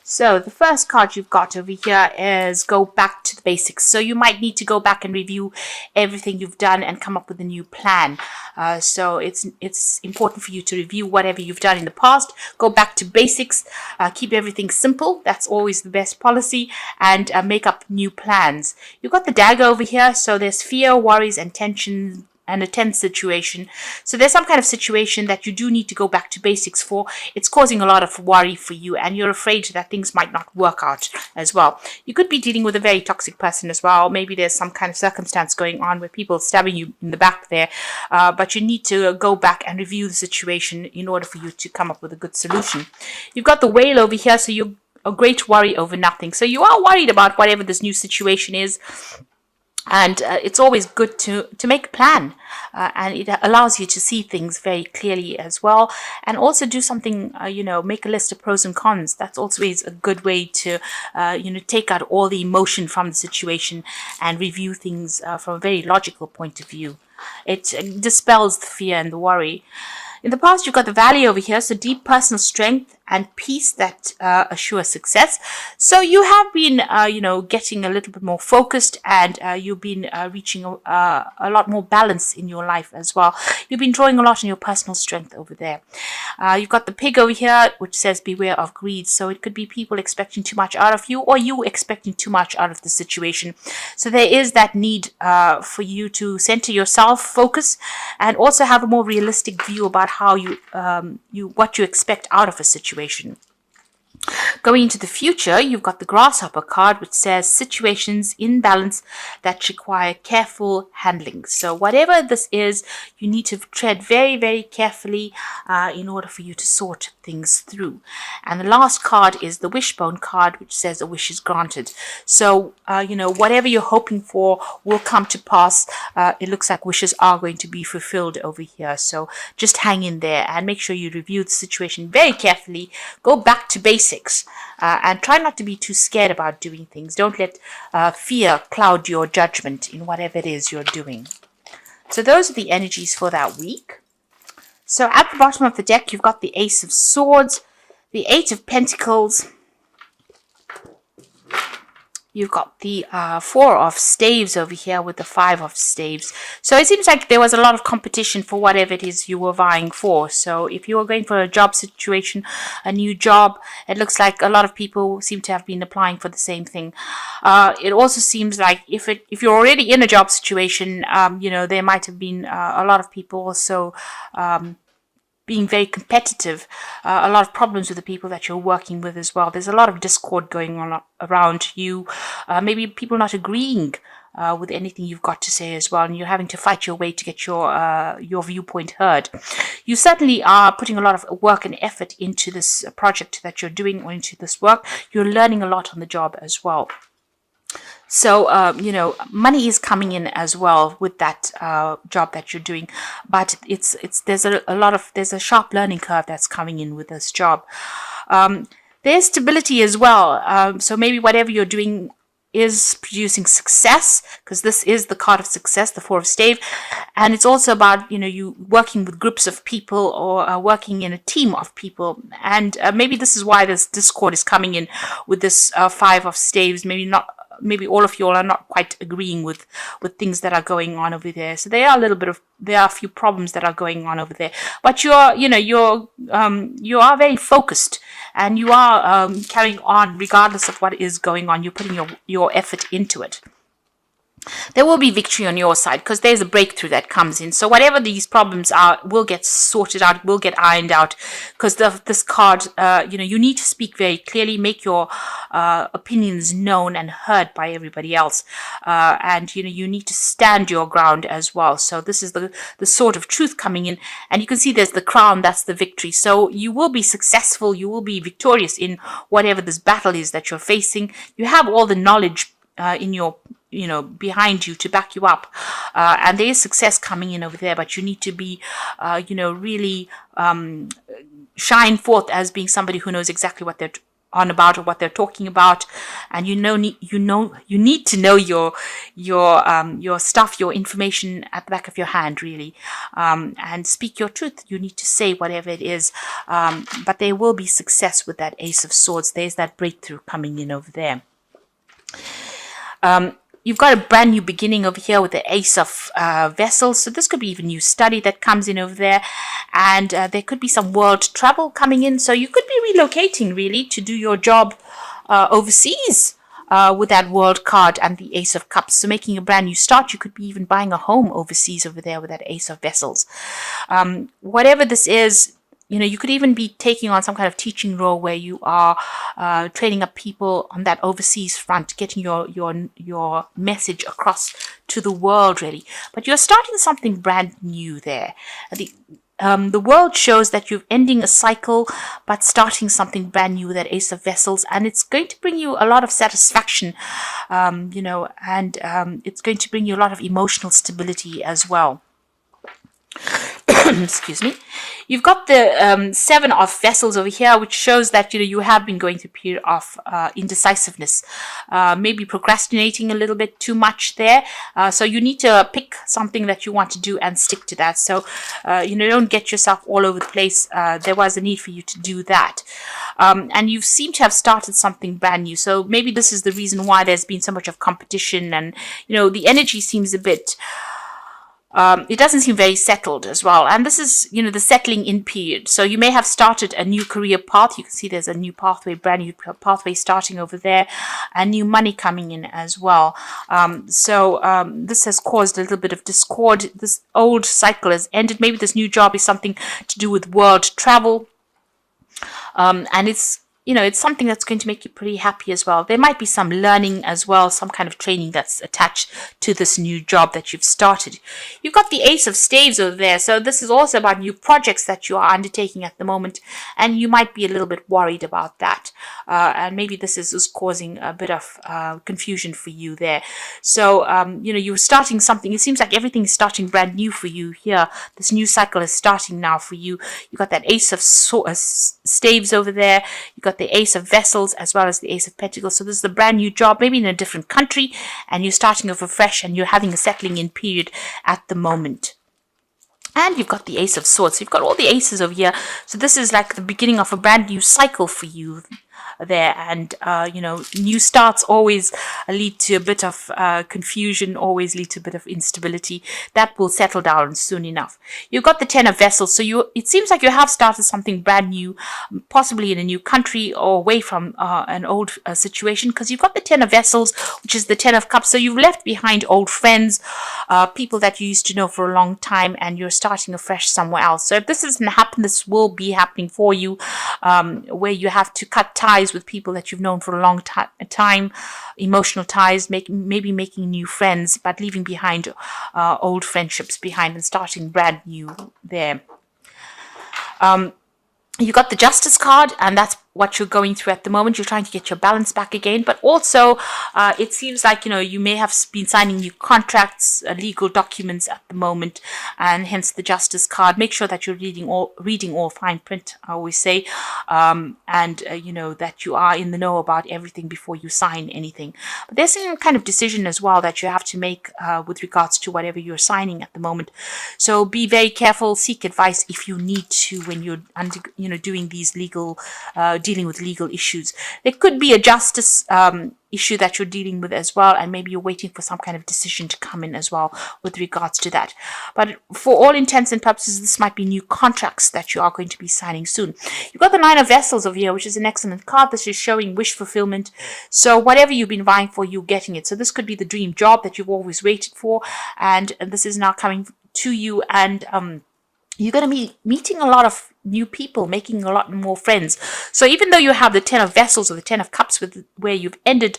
So the first card you've got over here is go back to the basics. So you might need to go back and review everything you've done and come up with a new plan. So it's important for you to review whatever you've done in the past. Go back to basics. Keep everything simple. That's always the best policy. And make up new plans. You've got the dagger over here. So there's fear, worries, and tension and a tense situation. So there's some kind of situation that you do need to go back to basics for. It's causing a lot of worry for you and you're afraid that things might not work out as well. You could be dealing with a very toxic person as well. Maybe there's some kind of circumstance going on where people are stabbing you in the back there. But you need to go back and review the situation in order for you to come up with a good solution. You've got the whale over here. So you're a great worry over nothing. So you are worried about whatever this new situation is. And it's always good to make a plan and it allows you to see things very clearly as well. And also do something, make a list of pros and cons. That's always a good way to, take out all the emotion from the situation and review things from a very logical point of view. It dispels the fear and the worry. In the past, you've got the valley over here, so deep personal strength and peace that assure success. So you have been, getting a little bit more focused and you've been reaching a lot more balance in your life as well. You've been drawing a lot on your personal strength over there. You've got the pig over here, which says beware of greed. So it could be people expecting too much out of you or you expecting too much out of the situation. So there is that need for you to center yourself, focus, and also have a more realistic view about how what you expect out of a situation. Going into the future, you've got the grasshopper card, which says situations in balance that require careful handling. So whatever this is, you need to tread very, very carefully in order for you to sort things through. And the last card is the wishbone card, which says a wish is granted. So, whatever you're hoping for will come to pass. It looks like wishes are going to be fulfilled over here. So just hang in there and make sure you review the situation very carefully. Go back to basics. And try not to be too scared about doing things. Don't let fear cloud your judgment in whatever it is you're doing. So those are the energies for that week. So at the bottom of the deck, you've got the Ace of Swords, the Eight of Pentacles. You've got the Four of Staves over here with the Five of Staves. So it seems like there was a lot of competition for whatever it is you were vying for. So if you were going for a job situation, a new job, it looks like a lot of people seem to have been applying for the same thing. It also seems like if you're already in a job situation, there might have been a lot of people also being very competitive, a lot of problems with the people that you're working with as well. There's a lot of discord going on around you. Maybe people not agreeing with anything you've got to say as well, and you're having to fight your way to get your viewpoint heard. You certainly are putting a lot of work and effort into this project that you're doing or into this work. You're learning a lot on the job as well. So, money is coming in as well with that job that you're doing, but there's a sharp learning curve that's coming in with this job. There's stability as well. So maybe whatever you're doing is producing success, because this is the card of success, the Four of Staves, and it's also about you working with groups of people or working in a team of people, and maybe this is why this discord is coming in with this Five of Staves. Maybe all of you all are not quite agreeing with things that are going on over there. So there are a few problems that are going on over there. But you are very focused and you are carrying on regardless of what is going on. You're putting your effort into it. There will be victory on your side because there's a breakthrough that comes in. So whatever these problems are will get sorted out, will get ironed out, because this card, you need to speak very clearly, make your opinions known and heard by everybody else. And, you need to stand your ground as well. So this is the sword of truth coming in. And you can see there's the crown, that's the victory. So you will be successful, you will be victorious in whatever this battle is that you're facing. You have all the knowledge in your behind you to back you up, and there is success coming in over there, but you need to be really shine forth as being somebody who knows exactly what on about or what they're talking about, and you need to know your stuff, your information at the back of your hand, really, and speak your truth. You need to say whatever it is, but there will be success with that Ace of Swords. There's that breakthrough coming in over there. You've got a brand new beginning over here with the Ace of Vessels. So this could be even new study that comes in over there. And there could be some world travel coming in. So you could be relocating, really, to do your job overseas with that World card and the Ace of Cups. So making a brand new start. You could be even buying a home overseas over there with that Ace of Vessels. Whatever this is, you could even be taking on some kind of teaching role where you are training up people on that overseas front, getting your message across to the world, really. But you're starting something brand new there. The world shows that you're ending a cycle, but starting something brand new with that Ace of Vessels, and it's going to bring you a lot of satisfaction, and it's going to bring you a lot of emotional stability as well. Excuse me. You've got the Seven of Vessels over here, which shows that you have been going through a period of indecisiveness, maybe procrastinating a little bit too much there. So you need to pick something that you want to do and stick to that. So don't get yourself all over the place. There was a need for you to do that, and you seem to have started something brand new. So maybe this is the reason why there's been so much of competition, and the energy seems a bit. It doesn't seem very settled as well. And this is, the settling in period. So you may have started a new career path. You can see there's a new pathway, brand new pathway starting over there, and new money coming in as well. This has caused a little bit of discord. This old cycle has ended. Maybe this new job is something to do with world travel. And it's something that's going to make you pretty happy as well. There might be some learning as well, some kind of training that's attached to this new job that you've started. You've got the Ace of Staves over there. So this is also about new projects that you are undertaking at the moment. And you might be a little bit worried about that. And maybe this is causing a bit of confusion for you there. So, you're starting something. It seems like everything is starting brand new for you here. This new cycle is starting now for you. You've got that Ace of Staves over there. You've got the Ace of Vessels as well as the Ace of Pentacles. So this is a brand new job, maybe in a different country, and you're starting over fresh and you're having a settling in period at the moment. And you've got the Ace of Swords. So you've got all the aces over here. So this is like the beginning of a brand new cycle for you there. And, new starts always lead to a bit of confusion, always lead to a bit of instability. That will settle down soon enough. You've got the Ten of Vessels. So it seems like you have started something brand new, possibly in a new country or away from an old situation, because you've got the Ten of Vessels, which is the Ten of Cups. So you've left behind old friends, people that you used to know for a long time, and you're starting afresh somewhere else. So if this doesn't happen, this will be happening for you, where you have to cut ties with people that you've known for a long time, emotional ties, maybe making new friends, but leaving behind old friendships behind and starting brand new there. You got the Justice card, and that's what you're going through at the moment. You're trying to get your balance back again, but also it seems like you may have been signing new contracts, legal documents at the moment, and hence the Justice card. Make sure that you're reading all fine print, I always say, and that you are in the know about everything before you sign anything. But there's some kind of decision as well that you have to make with regards to whatever you're signing at the moment. So be very careful. Seek advice if you need to when you're doing these dealing with legal issues. There could be a justice issue that you're dealing with as well, and maybe you're waiting for some kind of decision to come in as well with regards to that. But for all intents and purposes, this might be new contracts that you are going to be signing soon. You've got the Nine of Vessels over here, which is an excellent card. This is showing wish fulfillment. So whatever you've been vying for, you're getting it. So this could be the dream job that you've always waited for, and this is now coming to you, and you're going to be meeting a lot of new people, making a lot more friends. So even though you have the Ten of Vessels or the Ten of Cups where you've ended,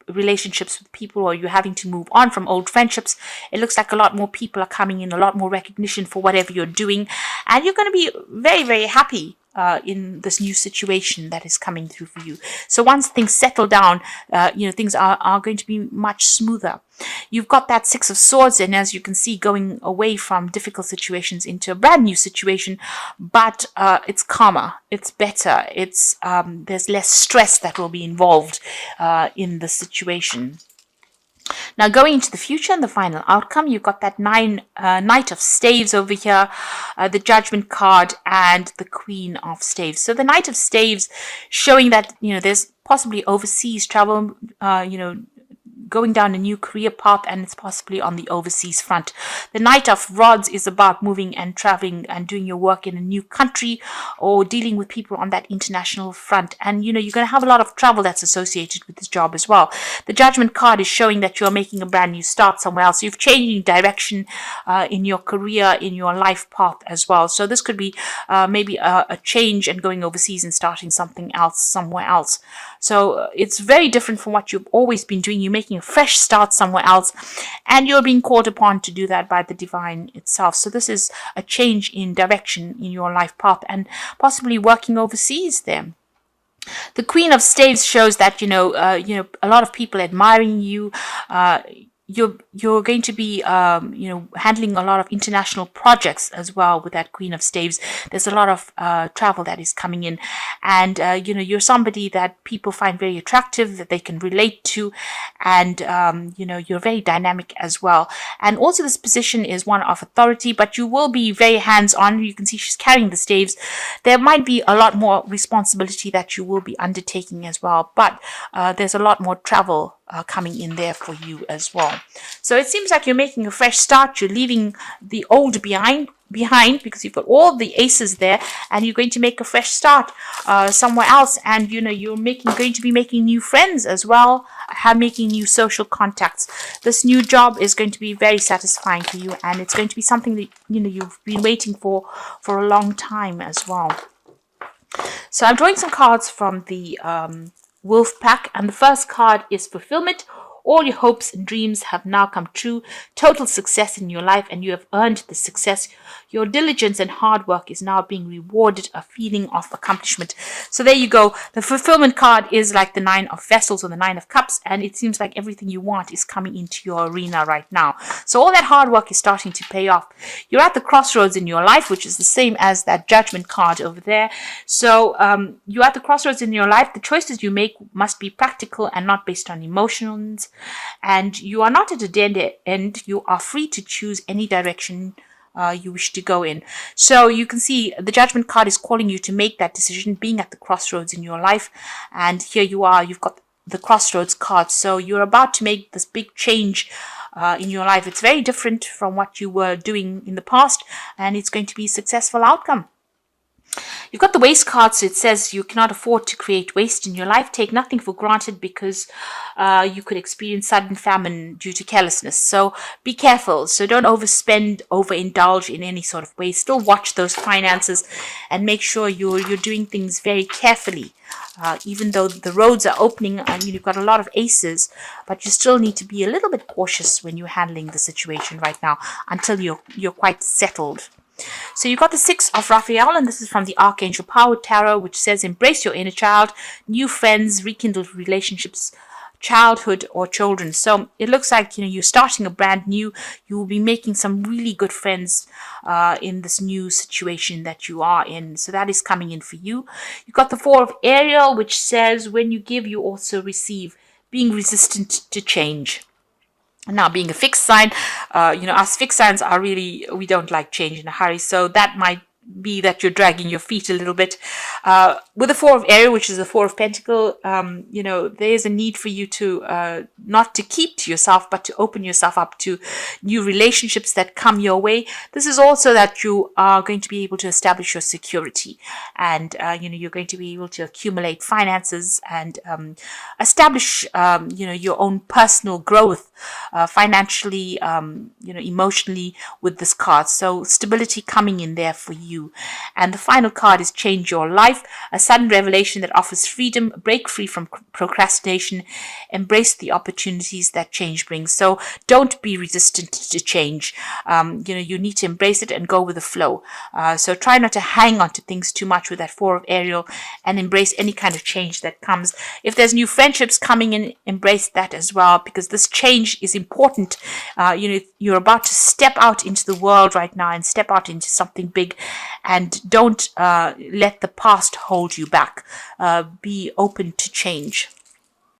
relationships with people, or you're having to move on from old friendships, it looks like a lot more people are coming in, a lot more recognition for whatever you're doing, and you're going to be very, very happy in this new situation that is coming through for you. So once things settle down, things are going to be much smoother. You've got that Six of Swords, and as you can see, going away from difficult situations into a brand new situation, but it's calmer, it's better, it's there's less stress that will be involved in the situation. Now, going into the future and the final outcome, you've got that Knight of Staves over here, the Judgment card, and the Queen of Staves. So the Knight of Staves showing that, there's possibly overseas travel, going down a new career path, and it's possibly on the overseas front. The Knight of Rods is about moving and traveling and doing your work in a new country or dealing with people on that international front. And you're going to have a lot of travel that's associated with this job as well. The Judgment card is showing that you're making a brand new start somewhere else. You've changed direction in your career, in your life path as well. So this could be maybe a change and going overseas and starting something else somewhere else. So it's very different from what you've always been doing. You're making a fresh start somewhere else, and you're being called upon to do that by the divine itself. So this is a change in direction in your life path, and possibly working overseas there. The Queen of Staves shows that a lot of people admiring you. You're going to be handling a lot of international projects as well with that Queen of Staves. There's a lot of travel that is coming in, and you're somebody that people find very attractive, that they can relate to, and you're very dynamic as well. And also this position is one of authority, but you will be very hands-on. You can see she's carrying the staves. There might be a lot more responsibility that you will be undertaking as well, but there's a lot more travel coming in there for you as well. So it seems like you're making a fresh start. You're leaving the old behind because you've got all the aces there, and you're going to make a fresh start somewhere else. And you're going to be making new friends as well, making new social contacts. This new job is going to be very satisfying for you, and it's going to be something that you've been waiting for a long time as well. So I'm drawing some cards from the Wolf pack, and the first card is Fulfillment. All your hopes and dreams have now come true. Total success in your life, and you have earned the success. Your diligence and hard work is now being rewarded, a feeling of accomplishment. So there you go. The Fulfillment card is like the Nine of Vessels or the Nine of Cups, and it seems like everything you want is coming into your arena right now. So all that hard work is starting to pay off. You're at the crossroads in your life, which is the same as that Judgment card over there. So you're at the crossroads in your life. The choices you make must be practical and not based on emotions. And you are not at a dead end. You are free to choose any direction you wish to go in. So you can see the Judgment card is calling you to make that decision, being at the crossroads in your life. And here you are, you've got the crossroads card. So you're about to make this big change in your life. It's very different from what you were doing in the past, and it's going to be a successful outcome. You've got the Waste card, so it says you cannot afford to create waste in your life. Take nothing for granted, because you could experience sudden famine due to carelessness. So be careful. So don't overspend, overindulge in any sort of waste. Still watch those finances and make sure you're doing things very carefully. Even though the roads are opening and you've got a lot of aces, but you still need to be a little bit cautious when you're handling the situation right now until you're quite settled. So you've got the Six of Raphael, and this is from the Archangel Power Tarot, which says embrace your inner child, new friends, rekindled relationships, childhood or children. So it looks like you're starting a brand new. You will be making some really good friends in this new situation that you are in. So that is coming in for you. You've got the Four of Ariel, which says when you give, you also receive, being resistant to change. Now, being a fixed sign, us fixed signs are really, we don't like change in a hurry. So that might be that you're dragging your feet a little bit. With the Four of Ariel, which is the Four of Pentacle, there is a need for you to not to keep to yourself, but to open yourself up to new relationships that come your way. This is also that you are going to be able to establish your security, and you're going to be able to accumulate finances and establish your own personal growth financially, emotionally with this card. So stability coming in there for you. you. And the final card is change your life, a sudden revelation that offers freedom, break free from procrastination, embrace the opportunities that change brings. So don't be resistant to change. You need to embrace it and go with the flow. So try not to hang on to things too much with that Four of Ariel, and embrace any kind of change that comes. If there's new friendships coming in, embrace that as well, because this change is important. You're about to step out into the world right now and step out into something big, and don't let the past hold you back. Be open to change.